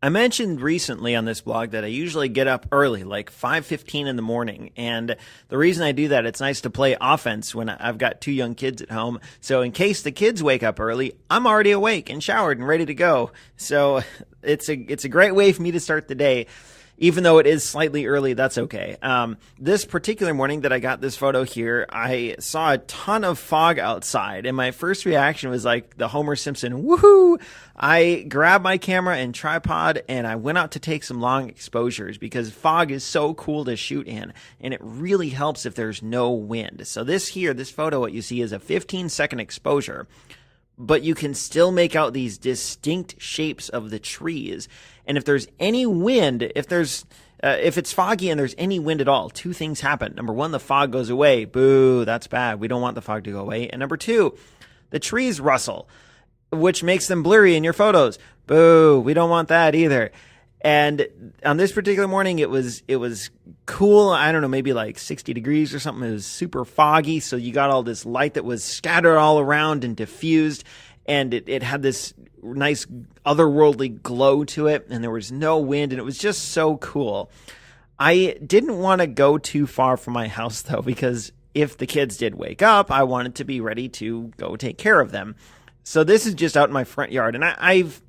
I mentioned recently on this blog that I usually get up early, like 5:15 in the morning. And the reason I do that, it's nice to play offense when I've got 2 young kids at home. So in case the kids wake up early, I'm already awake and showered and ready to go. So it's a great way for me to start the day. Even though it is slightly early, that's okay. This particular morning that I got this photo here, I saw a ton of fog outside, and my first reaction was like the Homer Simpson, woohoo! I grabbed my camera and tripod, and I went out to take some long exposures because fog is so cool to shoot in, and it really helps if there's no wind. So this photo, what you see is a 15-second exposure, but you can still make out these distinct shapes of the trees. And if there's any wind, if it's foggy and there's any wind at all, 2 things happen. Number 1, the fog goes away. Boo, that's bad. We don't want the fog to go away. And number 2, the trees rustle, which makes them blurry in your photos. Boo, we don't want that either. And on this particular morning, it was cool. I don't know, maybe like 60 degrees or something. It was super foggy. So you got all this light that was scattered all around and diffused. And it had this nice otherworldly glow to it, and there was no wind, and it was just so cool. I didn't want to go too far from my house, though, because if the kids did wake up, I wanted to be ready to go take care of them. So this is just out in my front yard, and I've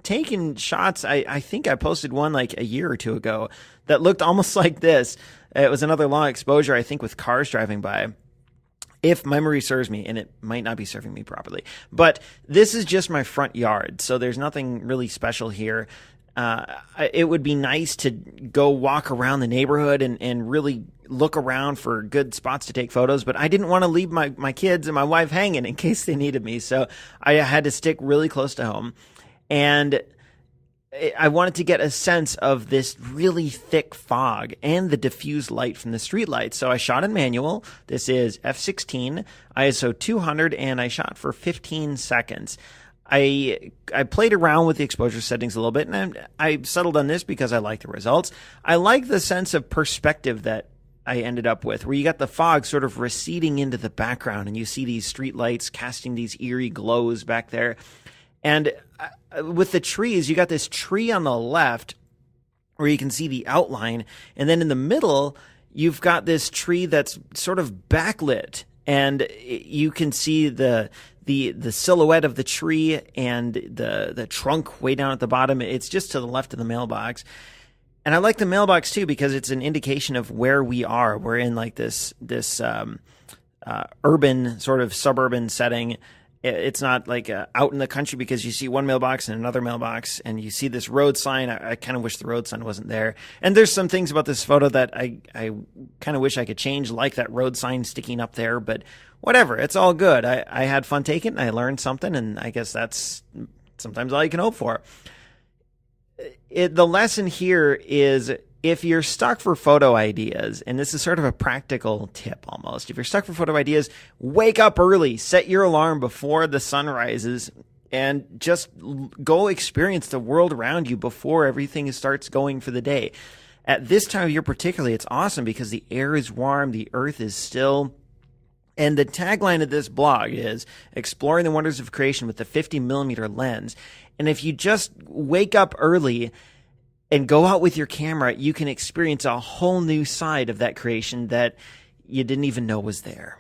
taken shots. I think I posted one like a year or 2 ago that looked almost like this. It was another long exposure, I think, with cars driving by, if memory serves me, and it might not be serving me properly. But this is just my front yard, so there's nothing really special here. It would be nice to go walk around the neighborhood and really look around for good spots to take photos, but I didn't want to leave my kids and my wife hanging in case they needed me, so I had to stick really close to home. And I wanted to get a sense of this really thick fog and the diffused light from the street lights. So I shot in manual. This is f/16, ISO 200, and I shot for 15 seconds. I played around with the exposure settings a little bit, and I settled on this because I like the results. I like the sense of perspective that I ended up with, where you got the fog sort of receding into the background, and you see these street lights casting these eerie glows back there. And with the trees, you got this tree on the left where you can see the outline. And then in the middle, you've got this tree that's sort of backlit. And you can see the silhouette of the tree and the trunk way down at the bottom. It's just to the left of the mailbox. And I like the mailbox, too, because it's an indication of where we are. We're in like this urban, sort of suburban setting. It's not like out in the country because you see one mailbox and another mailbox and you see this road sign. I kind of wish the road sign wasn't there. And there's some things about this photo that I kind of wish I could change, like that road sign sticking up there. But whatever, it's all good. I had fun taking it. I learned something, and I guess that's sometimes all you can hope for. The lesson here is, if you're stuck for photo ideas, and this is sort of a practical tip almost, if you're stuck for photo ideas, wake up early, set your alarm before the sun rises, and just go experience the world around you before everything starts going for the day. At this time of year particularly, it's awesome because the air is warm, the earth is still. And the tagline of this blog is exploring the wonders of creation with the 50mm lens. And if you just wake up early and go out with your camera, you can experience a whole new side of that creation that you didn't even know was there.